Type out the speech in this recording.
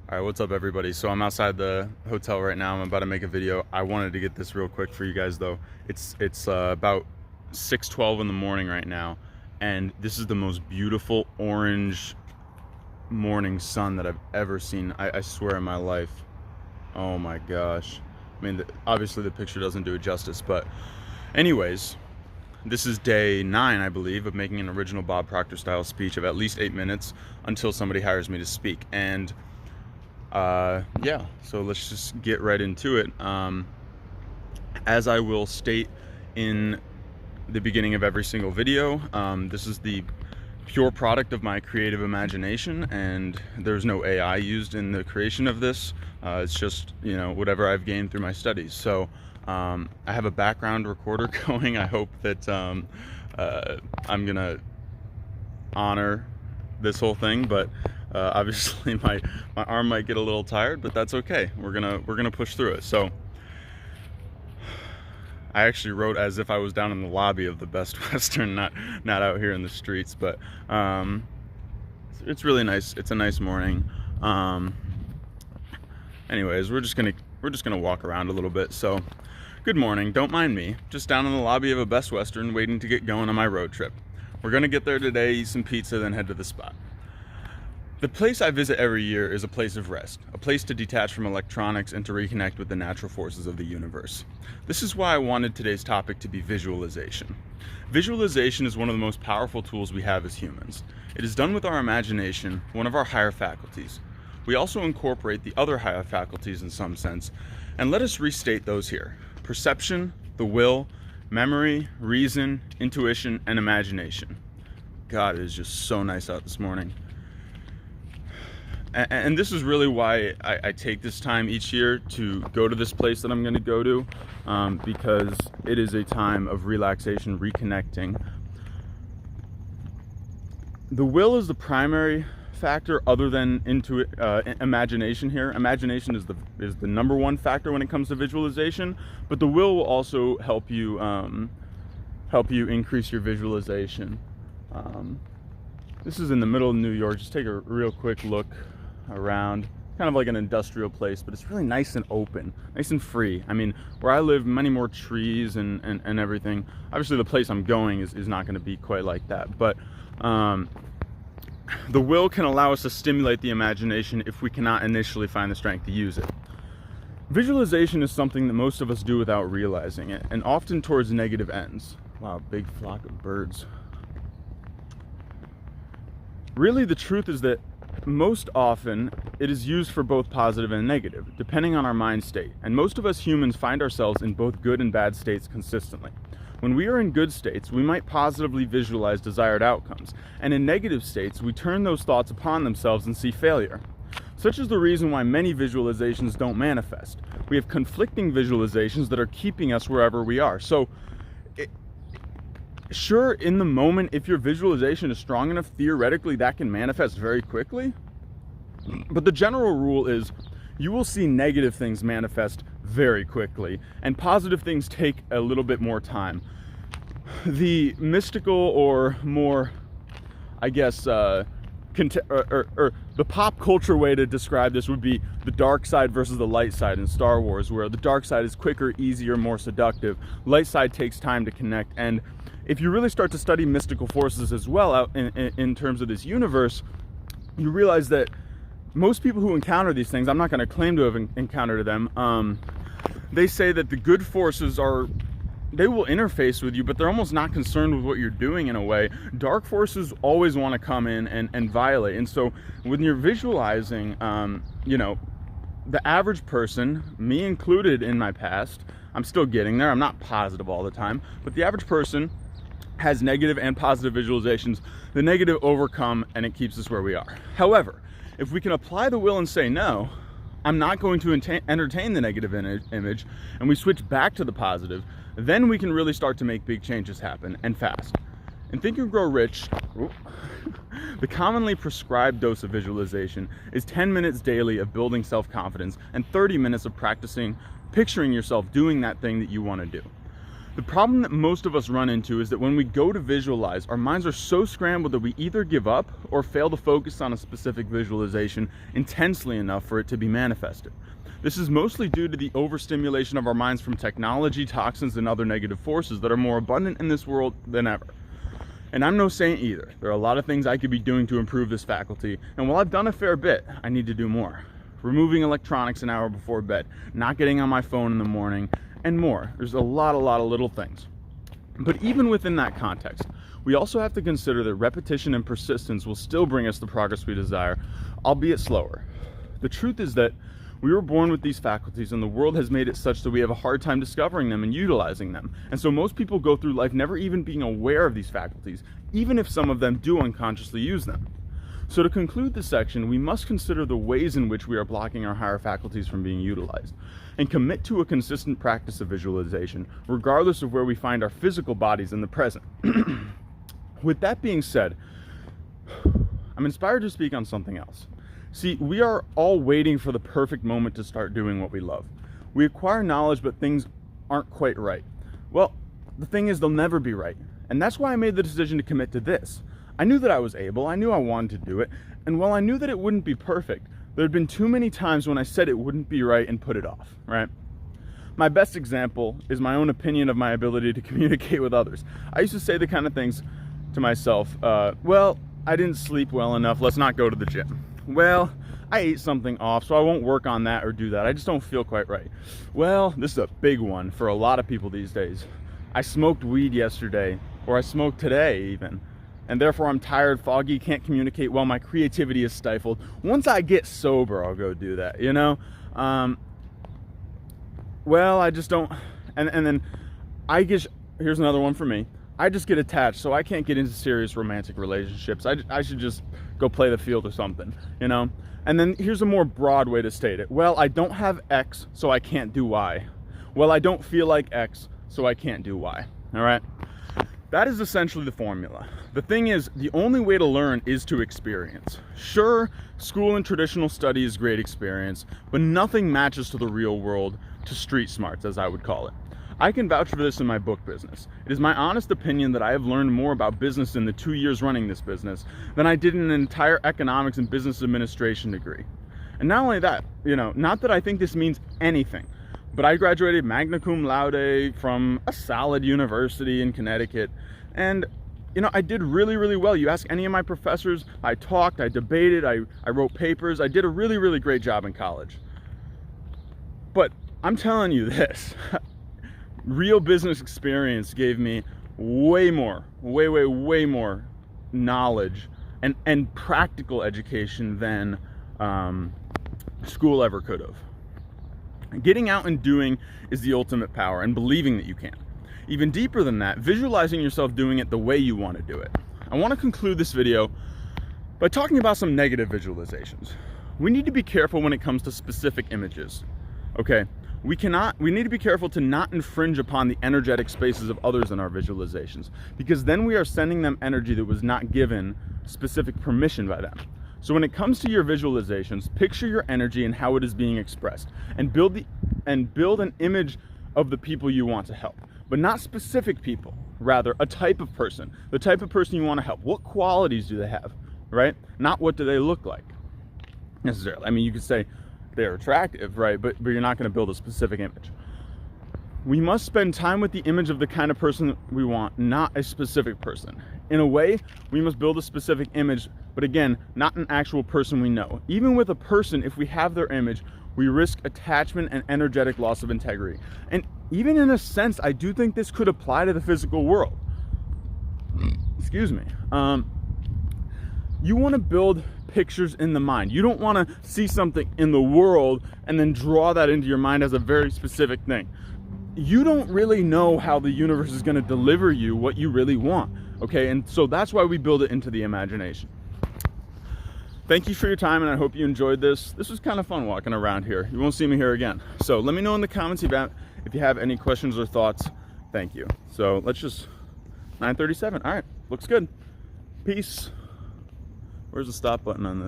All right, what's up everybody? So I'm outside the hotel right now. I'm about to make a video. I wanted to get this real quick for you guys though. It's about 6:12 in the morning right now, and this is the most beautiful orange morning sun that I've ever seen. I swear in my life. Oh my gosh. I mean, obviously the picture doesn't do it justice, but anyways, this is day 9, I believe, of making an original Bob Proctor style speech of at least 8 minutes until somebody hires me to speak. And yeah, so let's just get right into it. As I will state in the beginning of every single video, this is the pure product of my creative imagination, and there's no AI used in the creation of this. It's just, you know, whatever I've gained through my studies. So I have a background recorder going. I hope that I'm gonna honor this whole thing, but obviously my arm might get a little tired, but that's okay. We're gonna push through it. So I actually wrote as if I was down in the lobby of the Best Western, not out here in the streets, but it's really nice. It's a nice morning. Anyways, we're just gonna walk around a little bit. So good morning, don't mind me, just down in the lobby of a Best Western waiting to get going on my road trip. We're gonna get there today, eat some pizza, then head to the spot. The place I visit every year is a place of rest, a place to detach from electronics and to reconnect with the natural forces of the universe. This is why I wanted today's topic to be visualization. Visualization is one of the most powerful tools we have as humans. It is done with our imagination, one of our higher faculties. We also incorporate the other higher faculties in some sense, and let us restate those here: perception, the will, memory, reason, intuition, and imagination. God, it is just so nice out this morning. And this is really why I take this time each year to go to this place that I'm going to go to, because it is a time of relaxation, reconnecting. The will is the primary factor, other than imagination here. Imagination is the number one factor when it comes to visualization, but the will also help you increase your visualization. This is in the middle of New York. Just take a real quick look around. Kind of like an industrial place, but it's really nice and open, nice and free. I mean, where I live, many more trees and everything. Obviously the place I'm going is not going to be quite like that, but the will can allow us to stimulate the imagination if we cannot initially find the strength to use it. Visualization is something that most of us do without realizing it, and often towards negative ends. Wow, big flock of birds. Really, the truth is that most often it is used for both positive and negative, depending on our mind state. And most of us humans find ourselves in both good and bad states consistently. When we are in good states, we might positively visualize desired outcomes, and in negative states, we turn those thoughts upon themselves and see failure. Such is the reason why many visualizations don't manifest. We have conflicting visualizations that are keeping us wherever we are. So sure, in the moment, if your visualization is strong enough, theoretically that can manifest very quickly. But the general rule is you will see negative things manifest very quickly, and positive things take a little bit more time. The mystical, or more, I guess, or the pop culture way to describe this would be the dark side versus the light side in Star Wars, where the dark side is quicker, easier, more seductive. Light side takes time to connect. And if you really start to study mystical forces as well out in terms of this universe, you realize that most people who encounter these things, I'm not going to claim to have encountered them, they say that the good forces they will interface with you, but they're almost not concerned with what you're doing in a way. Dark forces always want to come in and violate. And so when you're visualizing, you know, the average person, me included in my past, I'm still getting there, I'm not positive all the time, but the average person has negative and positive visualizations. The negative overcome, and it keeps us where we are. However, if we can apply the will and say, no, I'm not going to entertain the negative image, and we switch back to the positive, then we can really start to make big changes happen, and fast. In Think and Grow Rich, the commonly prescribed dose of visualization is 10 minutes daily of building self-confidence and 30 minutes of practicing picturing yourself doing that thing that you want to do. The problem that most of us run into is that when we go to visualize, our minds are so scrambled that we either give up or fail to focus on a specific visualization intensely enough for it to be manifested. This is mostly due to the overstimulation of our minds from technology, toxins, and other negative forces that are more abundant in this world than ever. And I'm no saint either. There are a lot of things I could be doing to improve this faculty, and while I've done a fair bit, I need to do more. Removing electronics an hour before bed, not getting on my phone in the morning, and more. There's a lot of little things. But even within that context, we also have to consider that repetition and persistence will still bring us the progress we desire, albeit slower. The truth is that we were born with these faculties, and the world has made it such that we have a hard time discovering them and utilizing them. And so most people go through life never even being aware of these faculties, even if some of them do unconsciously use them. So to conclude this section, we must consider the ways in which we are blocking our higher faculties from being utilized, and commit to a consistent practice of visualization, regardless of where we find our physical bodies in the present. With that being said, I'm inspired to speak on something else. See, we are all waiting for the perfect moment to start doing what we love. We acquire knowledge, but things aren't quite right. Well, the thing is, they'll never be right. And that's why I made the decision to commit to this. I knew that I was able, I knew I wanted to do it, and while I knew that it wouldn't be perfect, there had been too many times when I said it wouldn't be right and put it off, right? My best example is my own opinion of my ability to communicate with others. I used to say the kind of things to myself, well, I didn't sleep well enough, let's not go to the gym. Well, I ate something off, so I won't work on that or do that. I just don't feel quite right. Well, this is a big one for a lot of people these days. I smoked weed yesterday, or I smoked today even, and therefore I'm tired, foggy, can't communicate well, my creativity is stifled. Once I get sober, I'll go do that, you know? Well, I just don't, and then I guess, here's another one for me. I just get attached, so I can't get into serious romantic relationships. I should just go play the field or something, you know? And then here's a more broad way to state it. Well, I don't have X, so I can't do Y. Well, I don't feel like X, so I can't do Y, all right? That is essentially the formula. The thing is, the only way to learn is to experience. Sure, school and traditional study is great experience, but nothing matches to the real world, to street smarts, as I would call it. I can vouch for this in my book business. It is my honest opinion that I have learned more about business in the 2 years running this business than I did in an entire economics and business administration degree. And not only that, you know, not that I think this means anything, but I graduated magna cum laude from a solid university in Connecticut, and you know, I did really well. You ask any of my professors, I talked, I debated, I wrote papers, I did a really great job in college. But I'm telling you this, real business experience gave me way more knowledge and practical education than school ever could have. Getting out and doing is the ultimate power, and believing that you can. Even deeper than that, visualizing yourself doing it the way you want to do it. I want to conclude this video by talking about some negative visualizations. We need to be careful when it comes to specific images, okay? We need to be careful to not infringe upon the energetic spaces of others in our visualizations, because then we are sending them energy that was not given specific permission by them. So when it comes to your visualizations, picture your energy and how it is being expressed, and build an image of the people you want to help, but not specific people, rather a type of person, the type of person you want to help. What qualities do they have, right? Not what do they look like necessarily. I mean, you could say they're attractive, right? But you're not going to build a specific image. We must spend time with the image of the kind of person we want, not a specific person. In a way, we must build a specific image, but again, not an actual person we know. Even with a person, if we have their image, we risk attachment and energetic loss of integrity. And even in a sense, I do think this could apply to the physical world. Excuse me. You want to build pictures in the mind. You don't want to see something in the world and then draw that into your mind as a very specific thing. You don't really know how the universe is going to deliver you what you really want, okay? And so that's why we build it into the imagination. Thank you for your time, and I hope you enjoyed this. This was kind of fun walking around here. You won't see me here again. So let me know in the comments if you have any questions or thoughts. Thank you. So let's just, 9:37. All right, looks good. Peace. Where's the stop button on this?